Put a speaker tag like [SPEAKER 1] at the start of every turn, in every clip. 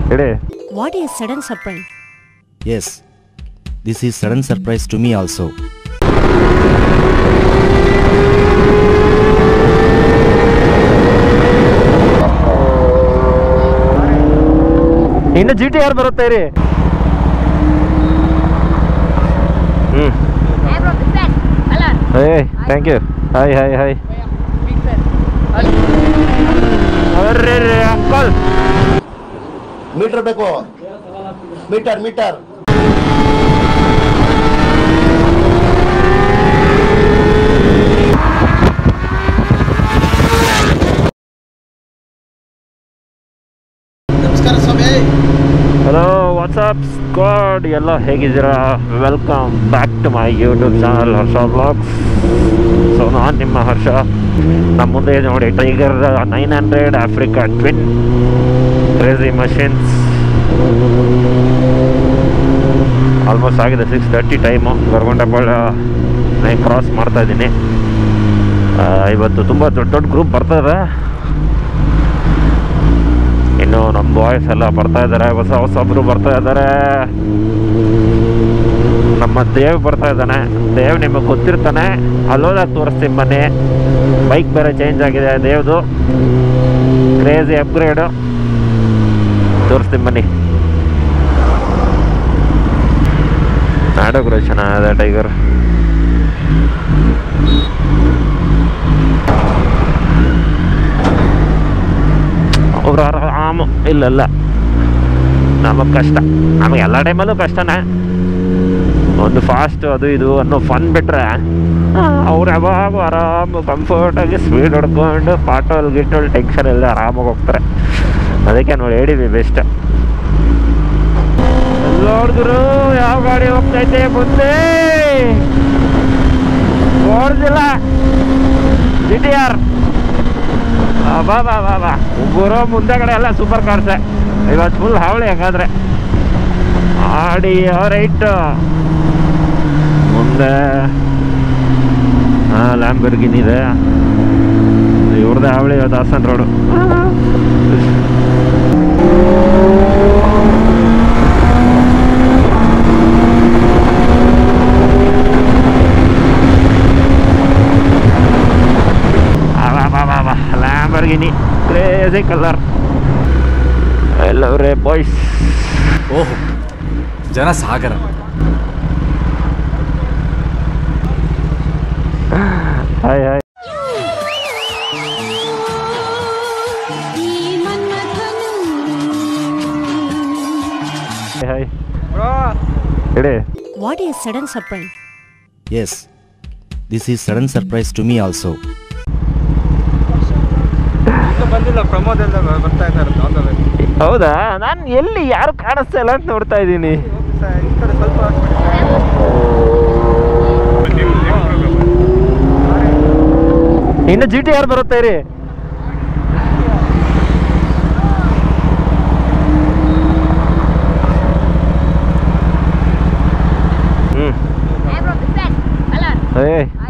[SPEAKER 1] What is sudden surprise?
[SPEAKER 2] Yes, this is sudden surprise to me also.
[SPEAKER 3] ಇನ್ನು GTR ಬರುತ್ತೆ ರೀ. Hey, thank you. Hi. ಅರ್ರೆ uncle
[SPEAKER 4] meter ಬೇಕು. Meter ನಮಸ್ಕಾರ ಸ್ವಾಮಿ.
[SPEAKER 3] ಹಲೋ ವಾಟ್ಸಪ್ ಸ್ಕ್ವಾಡ್, ಎಲ್ಲ ಹೇಗಿದ್ದೀರಾ? Welcome back to my YouTube channel Harsha blogs. So ನಾನು ನಿಮ್ಮ ಹರ್ಷ. ನಮ್ಮ ಮುಂದೆ ನೋಡಿ tiger 900 Africa twin crazy machines. Almost ಆಗಿದೆ 6:30 ಟೈಮು. ಗರ್ಗೊಂಡಪಾಳ್ಯ ನಾನು ಕ್ರಾಸ್ ಮಾಡ್ತಾಯಿದ್ದೀನಿ. ಇವತ್ತು ತುಂಬ ದೊಡ್ಡ ಗ್ರೂಪ್ ಬರ್ತಾರೆ. ಇನ್ನು ನಮ್ಮ ಬಾಯ್ಸ್ ಎಲ್ಲ ಬರ್ತಾ ಇದ್ದಾರೆ, ಹೊಸೊಬ್ಬರು ಬರ್ತಾ ಇದ್ದಾರೆ. ನಮ್ಮ ದೇವ್ ಬರ್ತಾ ಇದ್ದಾನೆ. ದೇವ್ ನಿಮಗೆ ಗೊತ್ತಿರ್ತಾನೆ, ಅಲ್ಲೋದಾಗ ತೋರಿಸ್ತೀನಿ ಬನ್ನಿ. ಬೈಕ್ ಬೇರೆ ಚೇಂಜ್ ಆಗಿದೆ ದೇವ್ದು, ಕ್ರೇಜಿ ಅಪ್ಗ್ರೇಡು. ತೋರಿಸ್ತೀನಿ ಬನ್ನಿ. ನಾಡೋಗ್ರು ಚೆನ್ನಾಗಿದೆ ಟೈಗರ್. ಒಬ್ರು ಆರಾಮು. ಇಲ್ಲ ನಮಗೆ ಕಷ್ಟ, ನಮಗೆ ಎಲ್ಲ ಟೈಮಲ್ಲೂ ಕಷ್ಟನೇ. ಒಂದು ಫಾಸ್ಟ್ ಅದು ಇದು ಅನ್ನೋ ಫನ್ ಬಿಟ್ರೆ ಅವ್ರು ಯಾವಾಗ ಆರಾಮು ಕಂಫರ್ಟಾಗಿ ಸ್ಪೀಡ್ ಹೊಡ್ಕೊಂಡು ಪಾಟೋಲ್ ಗಿಟ್ಟೋಲ್ ಟೆನ್ಷನ್ ಎಲ್ಲ ಆರಾಮಾಗಿ ಹೋಗ್ತಾರೆ. ಅದಕ್ಕೆ ನೋಡಿ ಹೇಳಿದ್ವಿ ಬೆಸ್ಟ್. ನೋಡಿದ್ರು ಯಾವ ಗಾಡಿ ಹೋಗ್ತೈತೆ ಮುಂದೆ ನೋಡ್ದಿಲ್ಲ. GTR ಬಾ ಉಗ್ಗುರು ಮುಂದೆಗಡೆ ಎಲ್ಲ ಸೂಪರ್ ಕಾರ್ಸೆ. ಇವತ್ತು ಫುಲ್ ಹಾವಳಿ ಹಂಗಾದ್ರೆ. ಆಡಿ ರೈಟ್ ಮುಂದೆ ಲ್ಯಾಂಬರ್ಗಿನಿ ಇದೆ. ಇವ್ರದ್ದೇ ಹಾವಳಿ ಇವತ್ತು Hassan road. Lamborghini crazy colour. ಎಲ್ಲವರೇ ಬಾಯ್ಸ್.
[SPEAKER 5] ಓಹೋ, ಜನ ಸಾಗರ.
[SPEAKER 3] ಹಾಯ್ ಹೇಳಿ.
[SPEAKER 1] What is sudden surprise?
[SPEAKER 2] Yes, this is sudden surprise to me also.
[SPEAKER 5] ಬಂದಿಲ್ಲ, ಪ್ರಮೋದ್ ಎಲ್ಲ ಬರ್ತಾ ಇದ್ದಾರೆ.
[SPEAKER 3] ಹೌದಾ? ನಾನು ಎಲ್ಲಿ ಯಾರು ಕಾಣಿಸ್ತಾ ಇಲ್ಲ ಅಂತ ನೋಡ್ತಾ ಇದ್ದೀನಿ. ಇನ್ನು GTR ಬರುತ್ತೆ ರೀ.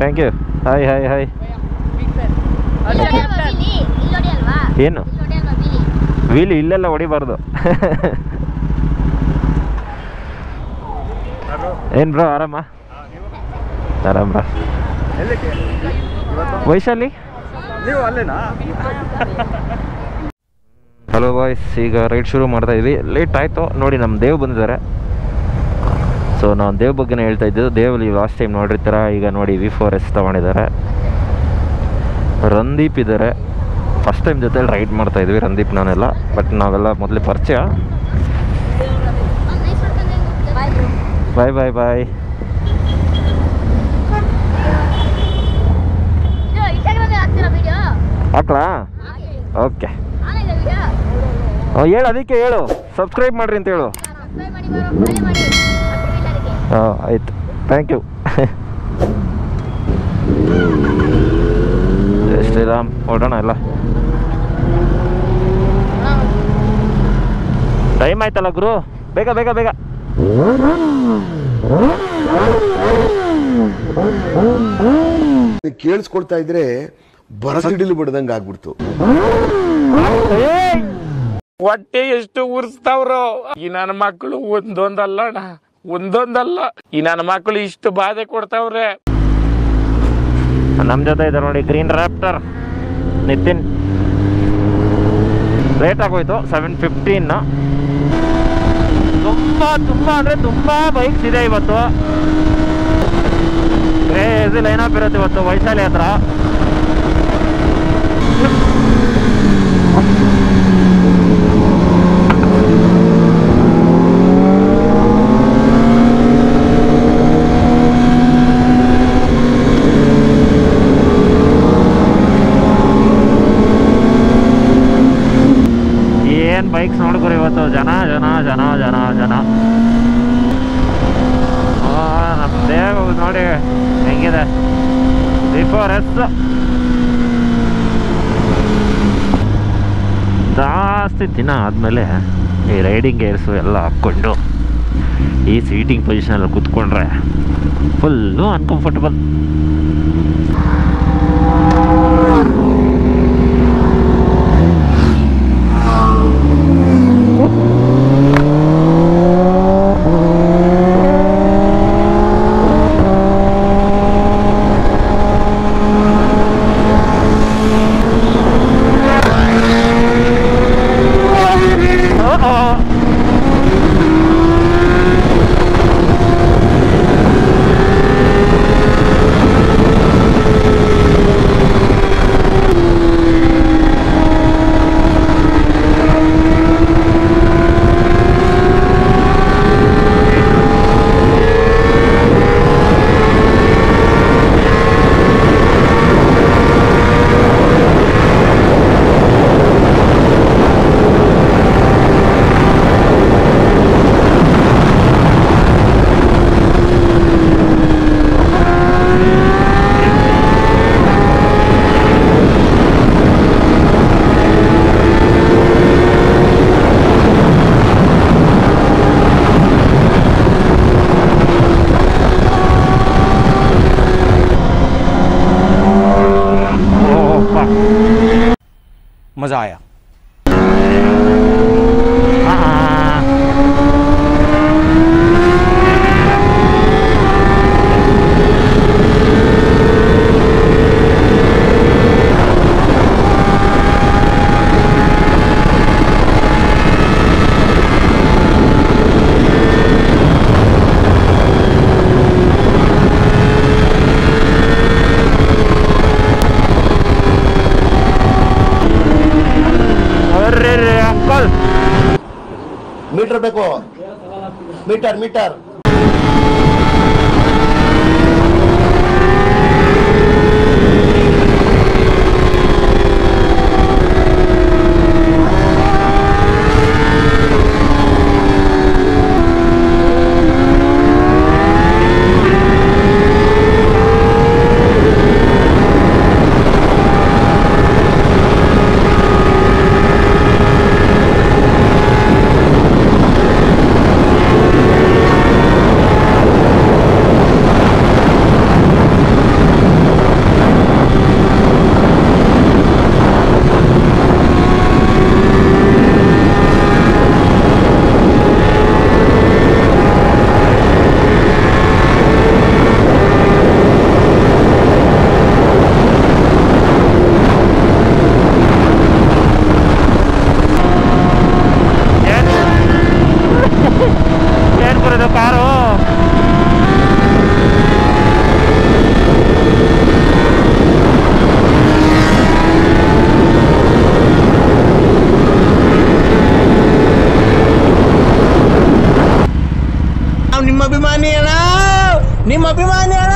[SPEAKER 3] Thank you. ಹಾಯ್ ಏನು ವೀಲಿ ಇಲ್ಲೆಲ್ಲ ಹೊಡಿಬಾರ್ದು. ಏನು ಬ್ರೋ, ಆರಾಮ ಬ್ರೋ. Vaishali hello boys. ಈಗ ರೈಡ್ ಶುರು ಮಾಡ್ತಾ ಇದ್ವಿ. ಲೇಟ್ ಆಯಿತು ನೋಡಿ, ನಮ್ಮ ದೇವ್ ಬಂದಿದ್ದಾರೆ. ಸೊ ನಾನು ದೇವ್ ಬಗ್ಗೆನೇ ಹೇಳ್ತಾ ಇದ್ದಿದ್ದು. ದೇವಲ್ಲಿ ಲಾಸ್ಟ್ ಟೈಮ್ ನೋಡಿರ್ತಾರ. ಈಗ ನೋಡಿ V4S ತೊಗೊಂಡಿದ್ದಾರೆ. ರಂದೀಪ್ ಇದ್ದಾರೆ. ಫಸ್ಟ್ ಟೈಮ್ ಜೊತೆಲಿ ರೈಡ್ ಮಾಡ್ತಾ ಇದ್ವಿ ರಂದೀಪ್ ನಾನೆಲ್ಲ. ಬಟ್ ನಾವೆಲ್ಲ ಮೊದಲೇ ಪರಿಚಯ. ಬಾಯ್. ಹಾಕ್ಲಾ? ಓಕೆ ಹೇಳು, ಅದಕ್ಕೆ ಹೇಳು ಸಬ್ಸ್ಕ್ರೈಬ್ ಮಾಡ್ರಿ ಅಂತ ಹೇಳು. ಹಾಂ ಆಯಿತು, ಥ್ಯಾಂಕ್ ಯು. ಶ್ರೀರಾಮ್ ಹೊರಡೋಣ ಎಲ್ಲ. ಟೈಮ್ ಆಯ್ತಲ್ಲ ಗುರು, ಬೇಗ.
[SPEAKER 4] ಕೇಳಿಸ್ಕೊಳ್ತಾ ಇದ್ರೆ ಬರಸಿಡಿಲು ಬಿಡ್ದಂಗೆ ಆಗ್ಬಿಡ್ತು.
[SPEAKER 6] ಹೊಟ್ಟೆ ಎಷ್ಟು ಉರ್ಸ್ತಾವ್ರೋ ಈ ನನ್ನ ಮಕ್ಕಳು ಒಂದೊಂದಲ್ಲ ಅಣ್ಣ, ಒಂದೊಂದಲ್ಲ. ಈ ನನ್ನ ಮಕ್ಕಳು ಇಷ್ಟು ಬಾಧೆ ಕೊಡ್ತಾವ್ರೆ.
[SPEAKER 3] ನಮ್ಮ ಜೊತೆ ಇದೆ ನೋಡಿ ಗ್ರೀನ್ ರ್ಯಾಪ್ಟರ್ ನಿತಿನ್. ಲೇಟ್ ಆಗೋಯ್ತು 7:15. ತುಂಬ ಅಂದರೆ ತುಂಬ ಬೈಕ್ಸ್ ಇದೆ ಇವತ್ತು. ಕ್ರೇಜಿ ಲೈನಪ್ ಇರುತ್ತೆ ಇವತ್ತು ವೈಶಾಲಿ ಹತ್ರ. ಏನು ಬೈಕ್ಸ್ ನೋಡ್ಕೊರಿ ಇವತ್ತು, ಜನ ಜನ ಜನ ಜನ ಜನ. ನಮ್ಮದೇ ನೋಡಿ ಹೆಂಗಿದೆ ಬಿಫೋರ್ ಎಸ್. ಜಾಸ್ತಿ ದಿನ ಆದಮೇಲೆ ಈ ರೈಡಿಂಗ್ ಗೇರ್ಸು ಎಲ್ಲ ಹಾಕ್ಕೊಂಡು ಈ ಸೀಟಿಂಗ್ ಪೊಸಿಷನಲ್ಲಿ ಕೂತ್ಕೊಂಡ್ರೆ ಫುಲ್ಲು ಅನ್ಕಂಫರ್ಟಬಲ್.
[SPEAKER 2] मज़ा आया।
[SPEAKER 4] ಮೀಟರ್ ಬೇಕು, ಮೀಟರ್ ಮೀಟರ್.
[SPEAKER 7] ನಿಮ್ಮ ಅಭಿಮಾನಿ ಅಣ್ಣ, ನಿಮ್ಮ ಅಭಿಮಾನಿ ಅಣ್ಣ.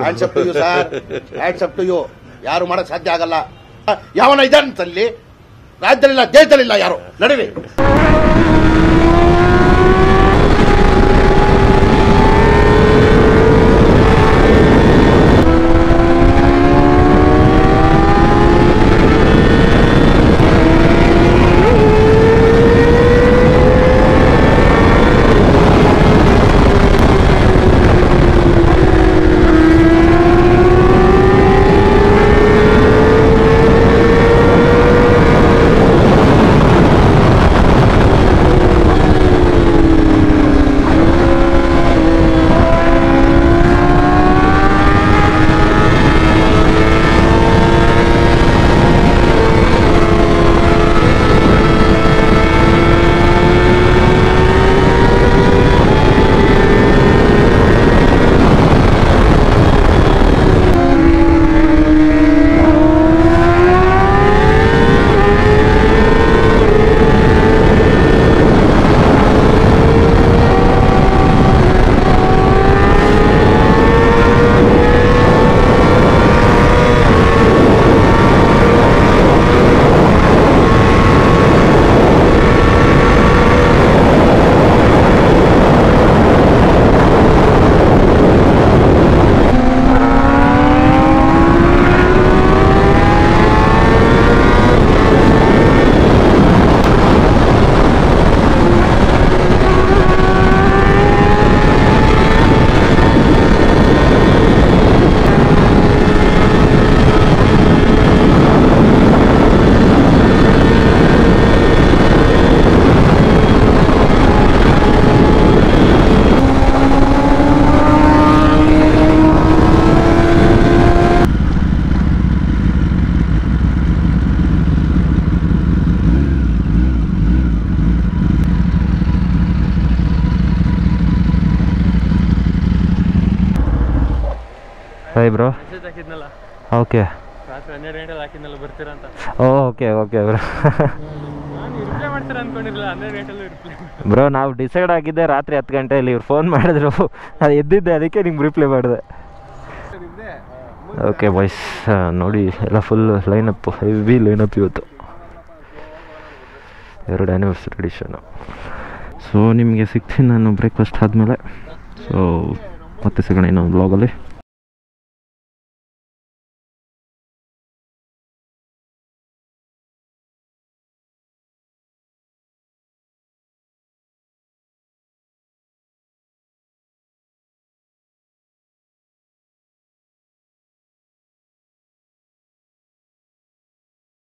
[SPEAKER 4] Hands up to you sir, hands up to you. ಯಾರು ಮಾಡಕ್ ಸಾಧ್ಯ ಆಗಲ್ಲ. ಯಾವನ ಇದ್ದಾನಂತಲ್ಲಿ ರಾಜ್ಯದಲ್ಲಿಲ್ಲ, ದೇಶದಲ್ಲಿಲ್ಲ ಯಾರು. ನಡೀರಿ.
[SPEAKER 3] Hi bro.
[SPEAKER 5] ಹಾಕಿದ್ನಲ್ಲ
[SPEAKER 3] ಓಕೆ,
[SPEAKER 5] ರಾತ್ರಿ 12 ಗಂಟೆಲಿ ಹಾಕಿದ್ನಲ್ಲ ಬರ್ತೀರಾ ಅಂತ.
[SPEAKER 3] Okay okay bro.
[SPEAKER 5] ನಾನು ರಿಪ್ಲೈ ಮಾಡ್ತೀರಾ ಅನ್ಕೊಂಡಿರಲಿಲ್ಲ. 12 ಗಂಟೆಲಿ ರಿಪ್ಲೈ
[SPEAKER 3] ಬ್ರೋ ನಾವು ಡಿಸೈಡ್ ಆಗಿದ್ದೆ ರಾತ್ರಿ 10 ಗಂಟೆಯಲ್ಲಿ. ಇವ್ರು ಫೋನ್ ಮಾಡಿದ್ರು, ಅದು ಎದ್ದಿದ್ದೆ, ಅದಕ್ಕೆ ನಿಮ್ಗೆ ರಿಪ್ಲೈ ಮಾಡಿದೆ. ಓಕೆ ಬಾಯ್ಸ್, ನೋಡಿ ಎಲ್ಲ ಫುಲ್ ಲೈನಪ್, ಹೆವಿ ಲೈನಪ್ ಇವತ್ತು, 2 ಆ್ಯನಿವರ್ಸರಿ ಎಡಿಷನ್ನು. ಸೊ ನಿಮಗೆ ಸಿಗ್ತೀನಿ ನಾನು ಬ್ರೇಕ್ಫಾಸ್ಟ್ ಆದಮೇಲೆ. ಸೊ ಮತ್ತೆ ಸಿಗೋಣ ಇನ್ನೊಂದು ಬ್ಲಾಗಲ್ಲಿ.